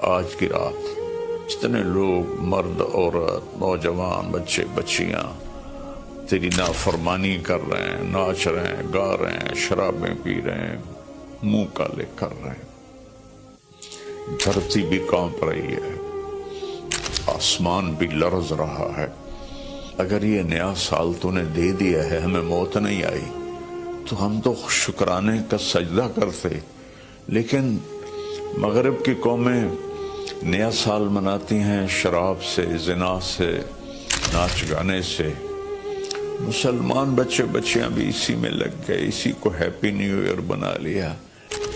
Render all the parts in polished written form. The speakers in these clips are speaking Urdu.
آج کی رات جتنے لوگ مرد عورت نوجوان بچے بچیاں تیری نافرمانی کر رہے ہیں، ناچ رہے ہیں، گا رہے ہیں، شرابیں پی رہے ہیں، منہ کالے کر رہے ہیں، دھرتی بھی کانپ رہی ہے، آسمان بھی لرز رہا ہے، اگر یہ نیا سال تو نے دے دیا ہے، ہمیں موت نہیں آئی تو ہم تو شکرانے کا سجدہ کرتے. لیکن مغرب کی قومیں نیا سال مناتی ہیں شراب سے، زنا سے، ناچ گانے سے. مسلمان بچے بچیاں بھی اسی میں لگ گئے، اسی کو ہیپی نیو ایئر بنا لیا.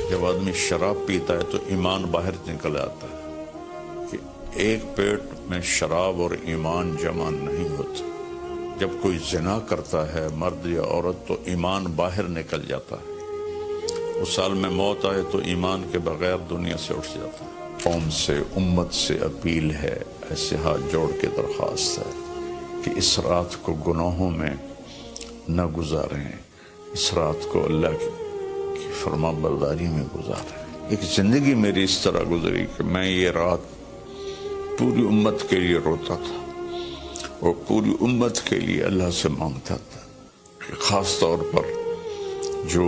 جب آدمی شراب پیتا ہے تو ایمان باہر نکل آتا ہے کہ ایک پیٹ میں شراب اور ایمان جمع نہیں ہوتا. جب کوئی زنا کرتا ہے مرد یا عورت تو ایمان باہر نکل جاتا ہے. اس سال میں موت آئے تو ایمان کے بغیر دنیا سے اٹھ جاتا ہے. قوم سے، امت سے اپیل ہے، ایسے ہاتھ جوڑ کے درخواست ہے کہ اس رات کو گناہوں میں نہ گزاریں، اس رات کو اللہ کی فرما برداری میں گزاریں. ایک زندگی میری اس طرح گزری کہ میں یہ رات پوری امت کے لیے روتا تھا اور پوری امت کے لیے اللہ سے مانگتا تھا کہ خاص طور پر جو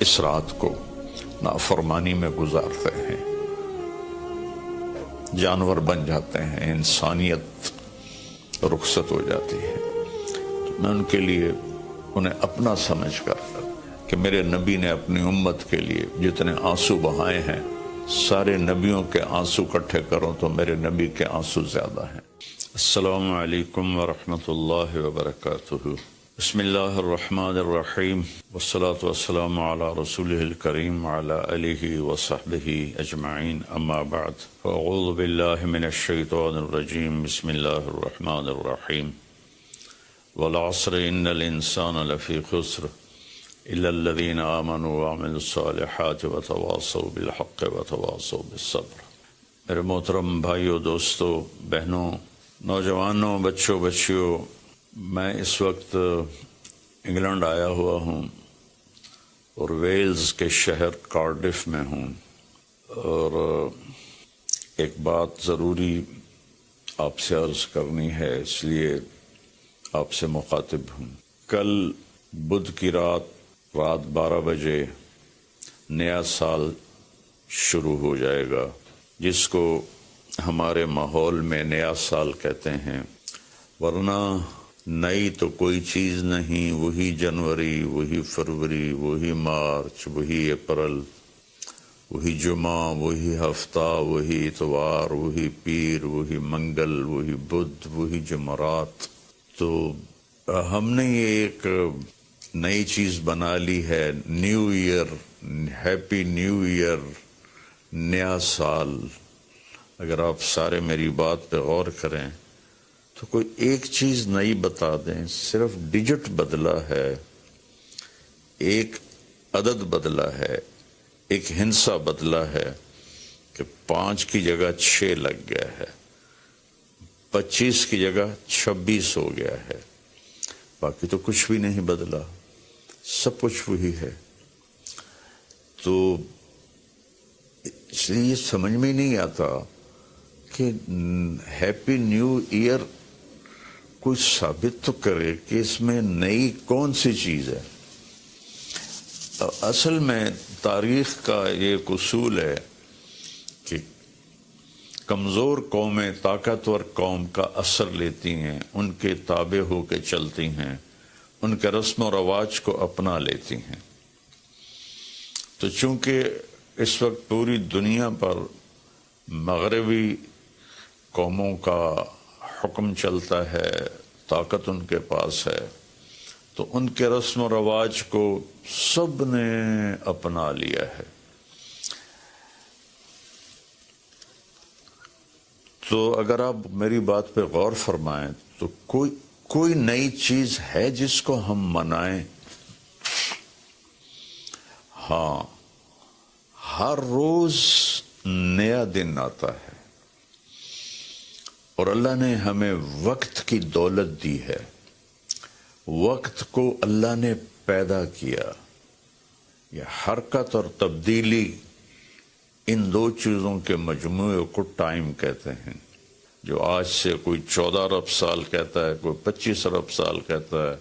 اس رات کو نافرمانی میں گزارتے ہیں، جانور بن جاتے ہیں، انسانیت رخصت ہو جاتی ہے. تو میں ان کے لیے انہیں اپنا سمجھ کر کہ میرے نبی نے اپنی امت کے لیے جتنے آنسو بہائے ہیں، سارے نبیوں کے آنسو اکٹھے کروں تو میرے نبی کے آنسو زیادہ ہیں. السلام علیکم ورحمۃ اللہ وبرکاتہ. بسم اللہ الرحمن الرحیم والصلاة والسلام علی رسولہ الکریم وعلی آلہ وصحبہ اجمعین. اما بعد فاعوذ باللہ من الشیطان الرجیم. بسم اللہ الرحمن الرحیم. والعصر ان الانسان لفی خسر الا الذین آمنوا وعملوا الصالحات وتواصوا بالحق وتواصوا بالصبر. میرے محترم بھائیوں، دوستوں، بہنوں، نوجوانوں، بچوں، بچیوں، میں اس وقت انگلینڈ آیا ہوا ہوں اور ویلز کے شہر کارڈف میں ہوں، اور ایک بات ضروری آپ سے عرض کرنی ہے، اس لیے آپ سے مخاطب ہوں. کل بدھ کی رات 12 بجے نیا سال شروع ہو جائے گا، جس کو ہمارے ماحول میں نیا سال کہتے ہیں. ورنہ نئی تو کوئی چیز نہیں، وہی جنوری، وہی فروری، وہی مارچ، وہی اپریل، وہی جمعہ، وہی ہفتہ، وہی اتوار، وہی پیر، وہی منگل، وہی بدھ، وہی جمعرات. تو ہم نے یہ ایک نئی چیز بنا لی ہے، new year, happy new year, نیا سال. اگر آپ سارے میری بات پہ غور کریں تو کوئی ایک چیز نئی بتا دیں. صرف ڈیجٹ بدلا ہے، ایک عدد بدلا ہے، ایک ہندسہ بدلا ہے کہ 5 کی جگہ 6 لگ گیا ہے، 25 کی جگہ 26 ہو گیا ہے. باقی تو کچھ بھی نہیں بدلا، سب کچھ وہی ہے. تو اس لیے یہ سمجھ میں نہیں آتا کہ ہیپی نیو ایئر کوئی ثابت تو کرے کہ اس میں نئی کون سی چیز ہے. اصل میں تاریخ کا یہ ایک اصول ہے کہ کمزور قومیں طاقتور قوم کا اثر لیتی ہیں، ان کے تابع ہو کے چلتی ہیں، ان کے رسم و رواج کو اپنا لیتی ہیں. تو چونکہ اس وقت پوری دنیا پر مغربی قوموں کا حکم چلتا ہے، طاقت ان کے پاس ہے، تو ان کے رسم و رواج کو سب نے اپنا لیا ہے. تو اگر آپ میری بات پہ غور فرمائیں تو کوئی نئی چیز ہے جس کو ہم منائیں؟ ہاں، ہر روز نیا دن آتا ہے اور اللہ نے ہمیں وقت کی دولت دی ہے. وقت کو اللہ نے پیدا کیا. یہ حرکت اور تبدیلی ان دو چیزوں کے مجموعے کو ٹائم کہتے ہیں. جو آج سے کوئی 14 ارب سال کہتا ہے، کوئی 25 ارب سال کہتا ہے،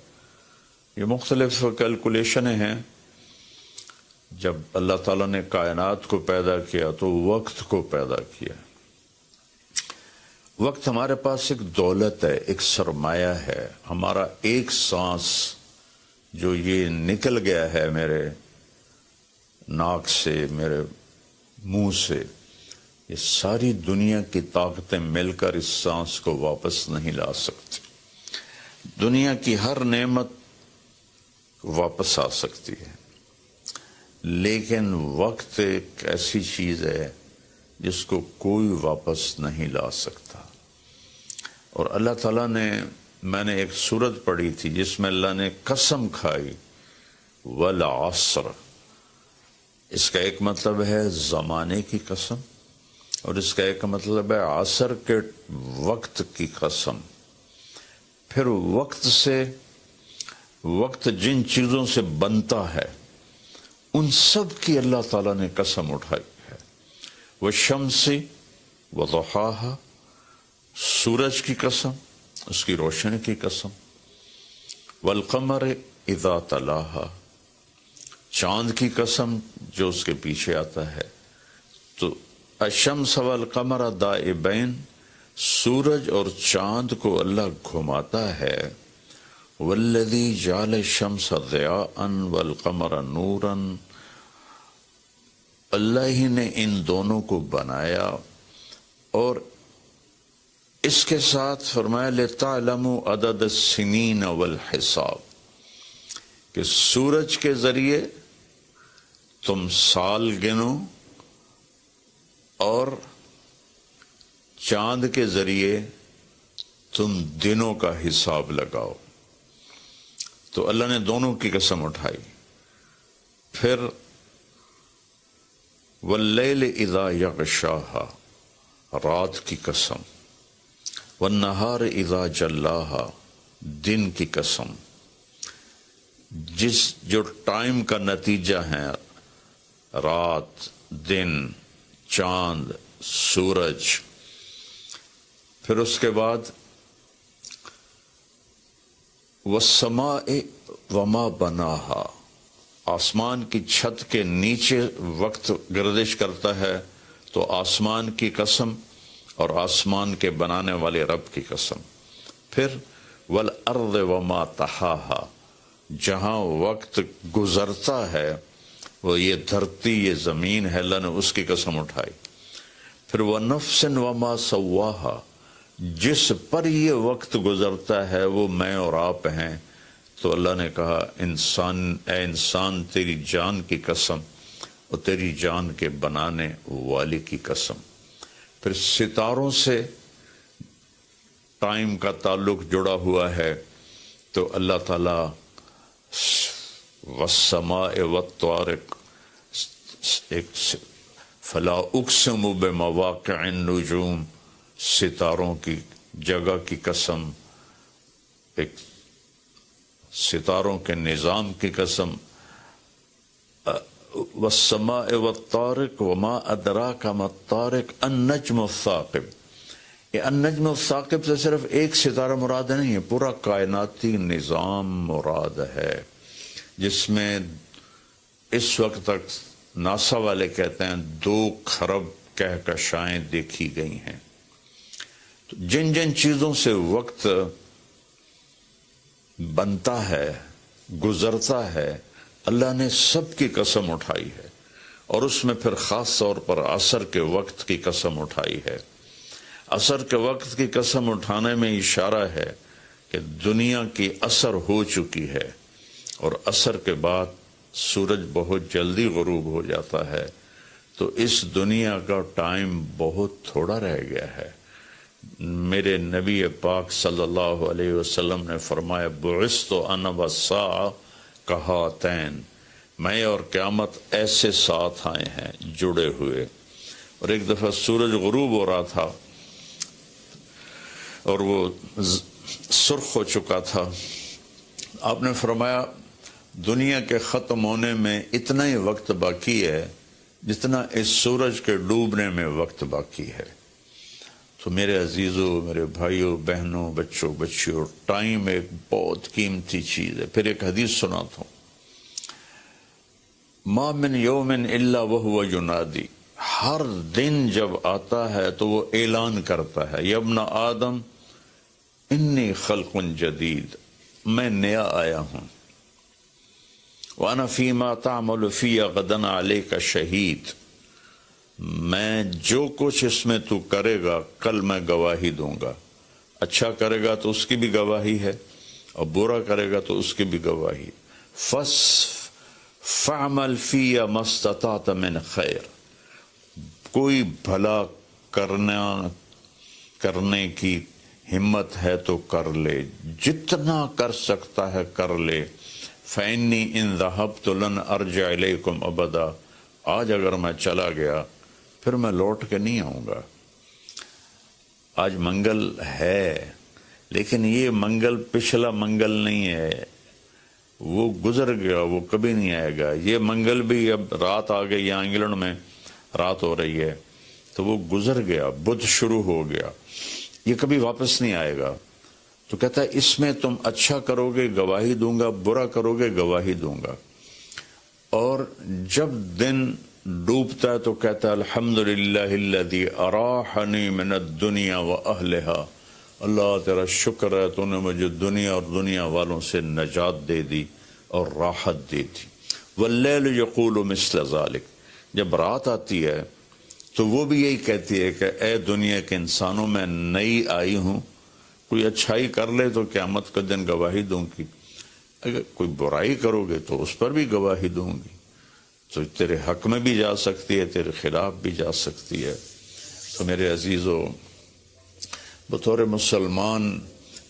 یہ مختلف کیلکولیشنیں ہیں. جب اللہ تعالیٰ نے کائنات کو پیدا کیا تو وقت کو پیدا کیا. وقت ہمارے پاس ایک دولت ہے، ایک سرمایہ ہے. ہمارا ایک سانس جو یہ نکل گیا ہے میرے ناک سے، میرے منہ سے، یہ ساری دنیا کی طاقتیں مل کر اس سانس کو واپس نہیں لا سکتی. دنیا کی ہر نعمت واپس آ سکتی ہے، لیکن وقت ایک ایسی چیز ہے جس کو کوئی واپس نہیں لا سکتا. اور اللہ تعالیٰ نے، میں نے ایک سورت پڑھی تھی جس میں اللہ نے قسم کھائی، والعصر. اس کا ایک مطلب ہے زمانے کی قسم، اور اس کا ایک مطلب ہے عصر کے وقت کی قسم. پھر وقت جن چیزوں سے بنتا ہے ان سب کی اللہ تعالیٰ نے قسم اٹھائی ہے. والشمس وضحاها، سورج کی قسم، اس کی روشنی کی قسم. والقمر اذا تلاها، چاند کی قسم جو اس کے پیچھے آتا ہے. تو الشمس والقمر دائبین، سورج اور چاند کو اللہ گھماتا ہے. والذی جعل الشمس ضیاء والقمر نورا، اللہ ہی نے ان دونوں کو بنایا. اور اس کے ساتھ فرمایا لِتَعْلَمُوا عَدَدَ السِّنِينَ وَالْحِسَابِ، کہ سورج کے ذریعے تم سال گنو اور چاند کے ذریعے تم دنوں کا حساب لگاؤ. تو اللہ نے دونوں کی قسم اٹھائی. پھر واللیل اذا یغشاہا، رات کی قسم. والنہار اذا جلاہا، دن کی قسم. جو ٹائم کا نتیجہ ہے، رات، دن، چاند، سورج. پھر اس کے بعد والسماء وما بناہا، آسمان کی چھت کے نیچے وقت گردش کرتا ہے تو آسمان کی قسم اور آسمان کے بنانے والے رب کی قسم. پھر والارض وما طحاہا، جہاں وقت گزرتا ہے وہ یہ دھرتی، یہ زمین ہے، اللہ نے اس کی قسم اٹھائی. پھر وَنَفْسٍ وَمَا سَوَّاهَا، جس پر یہ وقت گزرتا ہے وہ میں اور آپ ہیں. تو اللہ نے کہا اے انسان تیری جان کی قسم اور تیری جان کے بنانے والی کی قسم. پھر ستاروں سے ٹائم کا تعلق جڑا ہوا ہے. تو اللہ تعالیٰ والسماء والطارق، فلا اقسم بمواقع النجوم، ستاروں کی جگہ کی قسم، ایک ستاروں کے نظام کی قسم. والسماء والطارق وما ادراک ما الطارق النجم الثاقب. یہ النجم الثاقب سے صرف ایک ستارہ مراد نہیں ہے، پورا کائناتی نظام مراد ہے، جس میں اس وقت تک ناسا والے کہتے ہیں 2 کھرب کہکشائیں دیکھی گئی ہیں. تو جن جن چیزوں سے وقت بنتا ہے، گزرتا ہے، اللہ نے سب کی قسم اٹھائی ہے. اور اس میں پھر خاص طور پر عصر کے وقت کی قسم اٹھائی ہے. عصر کے وقت کی قسم اٹھانے میں اشارہ ہے کہ دنیا کی عصر ہو چکی ہے، اور عصر کے بعد سورج بہت جلدی غروب ہو جاتا ہے. تو اس دنیا کا ٹائم بہت تھوڑا رہ گیا ہے. میرے نبی پاک صلی اللہ علیہ وسلم نے فرمایا بعثت انا والساعہ کہاتین، میں اور قیامت ایسے ساتھ آئے ہیں جڑے ہوئے. اور ایک دفعہ سورج غروب ہو رہا تھا اور وہ سرخ ہو چکا تھا. آپ نے فرمایا دنیا کے ختم ہونے میں اتنا ہی وقت باقی ہے جتنا اس سورج کے ڈوبنے میں وقت باقی ہے. تو میرے عزیزوں، میرے بھائیوں، بہنوں، بچوں، بچیوں، ٹائم ایک بہت قیمتی چیز ہے. پھر ایک حدیث سناتا ہوں. ما من یوم الا وهو ینادی، ہر دن جب آتا ہے تو وہ اعلان کرتا ہے، یا ابن آدم انی خلق جدید، میں نیا آیا ہوں. وانا فیما تعمل فی غدا علیک شہید، میں جو کچھ اس میں تو کرے گا کل میں گواہی دوں گا. اچھا کرے گا تو اس کی بھی گواہی ہے، اور برا کرے گا تو اس کی بھی گواہی. فعمل فی ما استطعت من خیر، کوئی بھلا کرنے کی ہمت ہے تو کر لے، جتنا کر سکتا ہے کر لے. فإنی ان ذهبت لن ارجع الیکم ابدا، آج اگر میں چلا گیا پھر میں لوٹ کے نہیں آؤں گا. آج منگل ہے، لیکن یہ منگل پچھلا منگل نہیں ہے، وہ گزر گیا، وہ کبھی نہیں آئے گا. یہ منگل بھی اب رات آ گئی، یہاں انگلینڈ میں رات ہو رہی ہے، تو وہ گزر گیا، بدھ شروع ہو گیا، یہ کبھی واپس نہیں آئے گا. تو کہتا ہے اس میں تم اچھا کرو گے گواہی دوں گا، برا کرو گے گواہی دوں گا. اور جب دن ڈوبتا ہے تو کہتا ہے الحمدللہ الذی اراحنی من الدنیا واہلہا، اللہ تیرا شکر ہے تو نے مجھے دنیا اور دنیا والوں سے نجات دے دی اور راحت دے دی. واللیل یقول مثل ذلک، جب رات آتی ہے تو وہ بھی یہی کہتی ہے کہ اے دنیا کے انسانوں، میں نئی آئی ہوں، کوئی اچھائی کر لے تو قیامت کا دن گواہی دوں گی، اگر کوئی برائی کرو گے تو اس پر بھی گواہی دوں گی. تو تیرے حق میں بھی جا سکتی ہے، تیرے خلاف بھی جا سکتی ہے. تو میرے عزیزو، بطور مسلمان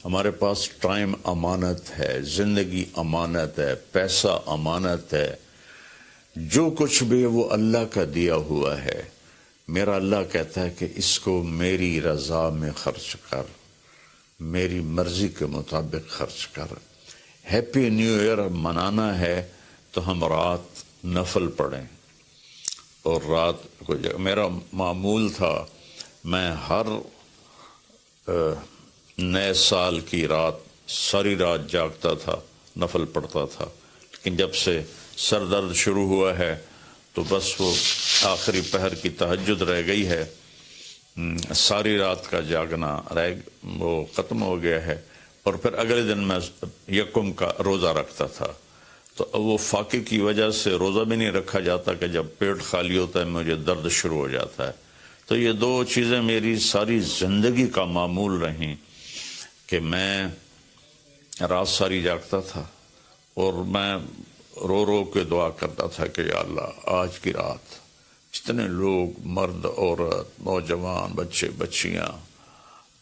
ہمارے پاس ٹائم امانت ہے، زندگی امانت ہے، پیسہ امانت ہے، جو کچھ بھی ہے وہ اللہ کا دیا ہوا ہے. میرا اللہ کہتا ہے کہ اس کو میری رضا میں خرچ کر، میری مرضی کے مطابق خرچ کر. ہیپی نیو ایئر منانا ہے تو ہم رات نفل پڑھیں. اور رات کو میرا معمول تھا، میں ہر نئے سال کی رات ساری رات جاگتا تھا، نفل پڑھتا تھا. لیکن جب سے سر درد شروع ہوا ہے تو بس وہ آخری پہر کی تہجد رہ گئی ہے، ساری رات کا جاگنا وہ ختم ہو گیا ہے. اور پھر اگلے دن میں یکم کا روزہ رکھتا تھا، تو وہ فاقے کی وجہ سے روزہ بھی نہیں رکھا جاتا کہ جب پیٹ خالی ہوتا ہے مجھے درد شروع ہو جاتا ہے. تو یہ دو چیزیں میری ساری زندگی کا معمول رہیں کہ میں رات ساری جاگتا تھا اور میں رو رو کے دعا کرتا تھا کہ یا اللہ آج کی رات جتنے لوگ، مرد، عورت، نوجوان، بچے بچیاں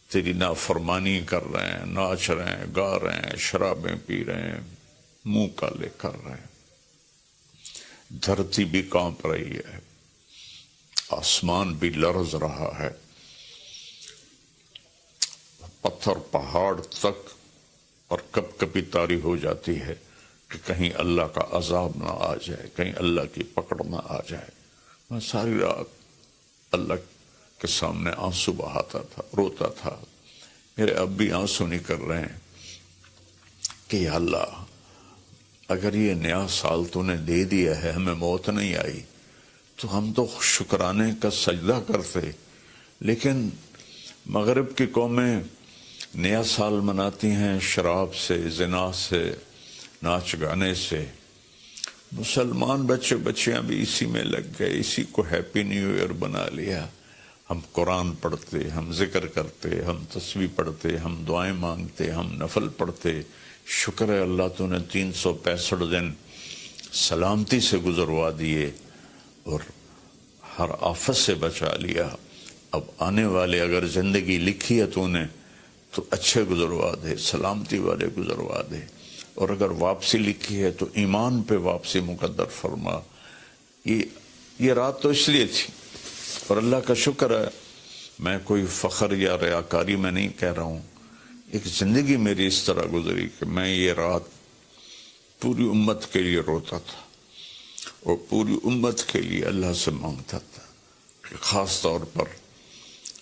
تیری نافرمانی کر رہے ہیں، ناچ رہے ہیں، گا رہے ہیں، شرابیں پی رہے ہیں، منہ کالے کر رہے ہیں، دھرتی بھی کانپ رہی ہے، آسمان بھی لرز رہا ہے، پتھر پہاڑ تک اور کپ کپی طاری ہو جاتی ہے کہ کہیں اللہ کا عذاب نہ آ جائے، کہیں اللہ کی پکڑ نہ آ جائے. میں ساری رات اللہ کے سامنے آنسو بہاتا تھا، روتا تھا. میرے اب بھی آنسو نکل رہے ہیں کہ یا اللہ اگر یہ نیا سال تو نے دے دیا ہے، ہمیں موت نہیں آئی، تو ہم تو شکرانے کا سجدہ کرتے. لیکن مغرب کی قومیں نیا سال مناتی ہیں شراب سے، زنا سے، ناچ گانے سے. مسلمان بچے بچیاں بھی اسی میں لگ گئے، اسی کو ہیپی نیو ایئر بنا لیا. ہم قرآن پڑھتے، ہم ذکر کرتے، ہم تسبیح پڑھتے، ہم دعائیں مانگتے، ہم نفل پڑھتے. شکر ہے اللہ تو نے 365 دن سلامتی سے گزروا دیے اور ہر آفت سے بچا لیا. اب آنے والے اگر زندگی لکھی ہے تو نے تو اچھے گزروا دے، سلامتی والے گزروا دے. اور اگر واپسی لکھی ہے تو ایمان پہ واپسی مقدر فرما. یہ رات تو اس لیے تھی، اور اللہ کا شکر ہے میں کوئی فخر یا ریاکاری میں نہیں کہہ رہا ہوں. ایک زندگی میری اس طرح گزری کہ میں یہ رات پوری امت کے لیے روتا تھا. اور پوری امت کے لیے اللہ سے مانگتا تھا کہ خاص طور پر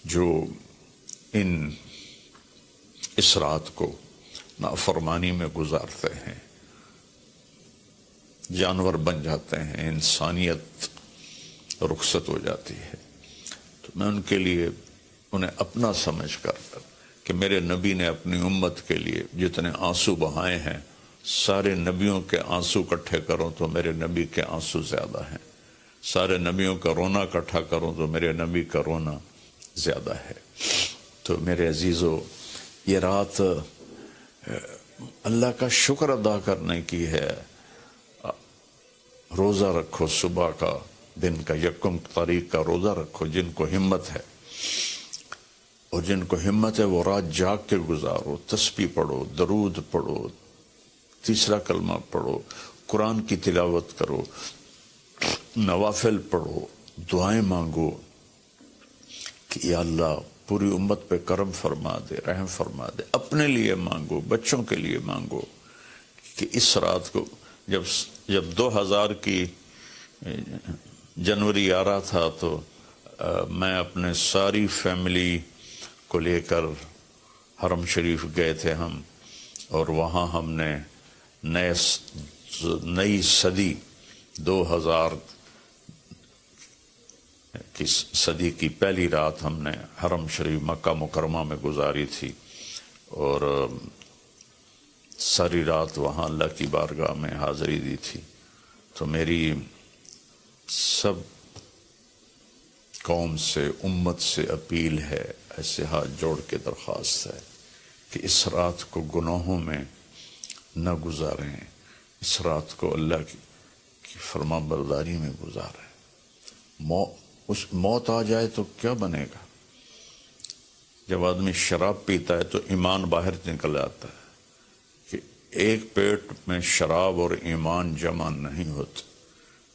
جو اس رات کو نافرمانی میں گزارتے ہیں، جانور بن جاتے ہیں، انسانیت رخصت ہو جاتی ہے، تو میں ان کے لیے انہیں اپنا سمجھ کر کہ میرے نبی نے اپنی امت کے لیے جتنے آنسو بہائے ہیں، سارے نبیوں کے آنسو اکٹھے کروں تو میرے نبی کے آنسو زیادہ ہیں، سارے نبیوں کا رونا اکٹھا کروں تو میرے نبی کا رونا زیادہ ہے۔ تو میرے عزیزو، یہ رات اللہ کا شکر ادا کرنے کی ہے۔ روزہ رکھو، صبح کا دن کا یکم تاریخ کا روزہ رکھو جن کو ہمت ہے، اور جن کو ہمت ہے وہ رات جاگ کے گزارو، تسبیح پڑھو، درود پڑھو، تیسرا کلمہ پڑھو، قرآن کی تلاوت کرو، نوافل پڑھو، دعائیں مانگو کہ یا اللہ پوری امت پہ کرم فرما دے، رحم فرما دے۔ اپنے لیے مانگو، بچوں کے لیے مانگو کہ اس رات کو جب 2000 کی جنوری آ رہا تھا تو میں اپنے ساری فیملی کو لے کر حرم شریف گئے تھے ہم، اور وہاں ہم نے نئی صدی 2000 کی صدی کی پہلی رات ہم نے حرم شریف مکہ مکرمہ میں گزاری تھی، اور ساری رات وہاں اللہ کی بارگاہ میں حاضری دی تھی۔ تو میری سب قوم سے، امت سے اپیل ہے، ایسے ہاتھ جوڑ کے درخواست ہے کہ اس رات کو گناہوں میں نہ گزاریں، اس رات کو اللہ کی فرما برداری میں گزاریں۔ موت آ جائے تو کیا بنے گا؟ جب آدمی شراب پیتا ہے تو ایمان باہر نکل آتا ہے کہ ایک پیٹ میں شراب اور ایمان جمع نہیں ہوتے۔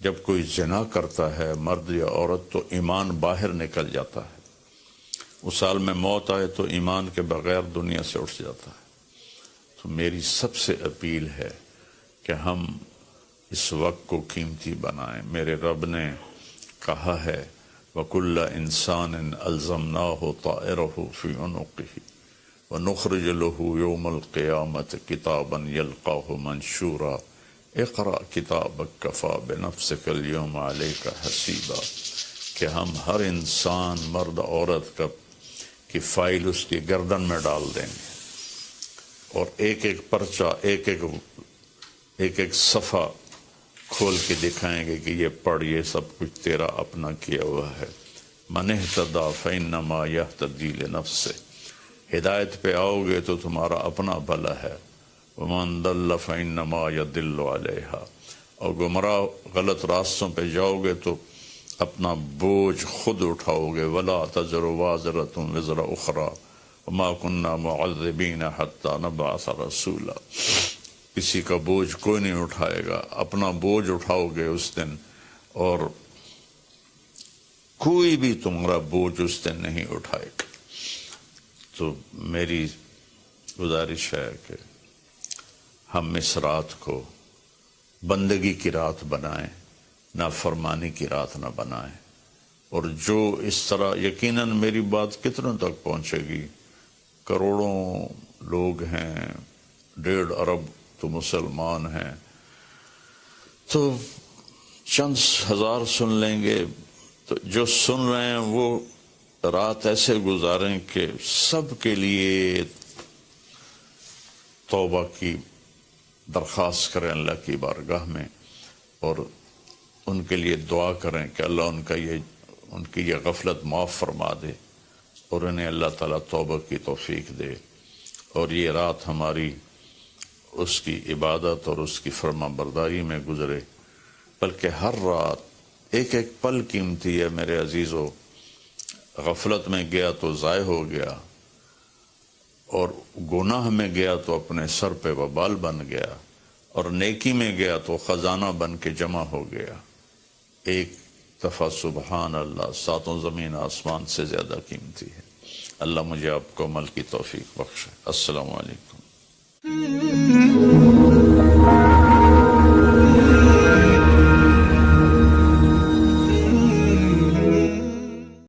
جب کوئی زنا کرتا ہے مرد یا عورت تو ایمان باہر نکل جاتا ہے، اس سال میں موت آئے تو ایمان کے بغیر دنیا سے اٹھ جاتا ہے۔ تو میری سب سے اپیل ہے کہ ہم اس وقت کو قیمتی بنائیں۔ میرے رب نے کہا ہے وَكُلَّ إِنسَانٍ أَلْزَمْنَاهُ طَائِرَهُ فِي عُنُقِهِ وَنُخْرِجُ لَهُ يَوْمَ الْقِيَامَةِ كِتَابًا يَلْقَاهُ مَنْشُورًا اقرأ كِتَابَكَ كَفَى بِنَفْسِكَ الْيَوْمَ عَلَيْكَ حَسِيبًا، کہ ہم ہر انسان مرد عورت کی فائل اس کی گردن میں ڈال دیں گے، اور ایک ایک پرچہ، ایک ایک صفحہ کھول کے دکھائیں گے کہ یہ پڑھ، یہ سب کچھ تیرا اپنا کیا ہوا ہے۔ مَنِ اهْتَدَىٰ فَإِنَّمَا يَهْتَدِي لِنَفْسِهِ، ہدایت پہ آؤ گے تو تمہارا اپنا بھلا ہے، وَمَنْ ضَلَّ فَإِنَّمَا يَضِلُّ عَلَيْهَا، اور گمراہ غلط راستوں پہ جاؤ گے تو اپنا بوجھ خود اٹھاؤ گے۔ وَلَا تَزِرُ وَازِرَةٌ وِزْرَ أُخْرَىٰ وَمَا كُنَّا مُعَذِّبِينَ حَتَّىٰ نَبْعَثَ رَسُولًا، کسی کا بوجھ کوئی نہیں اٹھائے گا، اپنا بوجھ اٹھاؤ گے اس دن، اور کوئی بھی تمہارا بوجھ اس دن نہیں اٹھائے گا۔ تو میری گزارش ہے کہ ہم اس رات کو بندگی کی رات بنائیں، نافرمانی کی رات نہ بنائیں، اور جو اس طرح، یقیناً میری بات کتنوں تک پہنچے گی، کروڑوں لوگ ہیں، 1.5 ارب تو مسلمان ہیں، تو چند ہزار سن لیں گے، تو جو سن رہے ہیں وہ رات ایسے گزاریں کہ سب کے لیے توبہ کی درخواست کریں اللہ کی بارگاہ میں، اور ان کے لیے دعا کریں کہ اللہ ان کی یہ غفلت معاف فرما دے، اور انہیں اللہ تعالیٰ توبہ کی توفیق دے، اور یہ رات ہماری اس کی عبادت اور اس کی فرما برداری میں گزرے۔ بلکہ ہر رات ایک ایک پل قیمتی ہے میرے عزیزو۔ غفلت میں گیا تو ضائع ہو گیا، اور گناہ میں گیا تو اپنے سر پہ وبال بن گیا، اور نیکی میں گیا تو خزانہ بن کے جمع ہو گیا۔ ایک دفعہ سبحان اللہ 7 زمین آسمان سے زیادہ قیمتی ہے۔ اللہ مجھے آپ کو عمل کی توفیق بخشے۔ السلام علیکم۔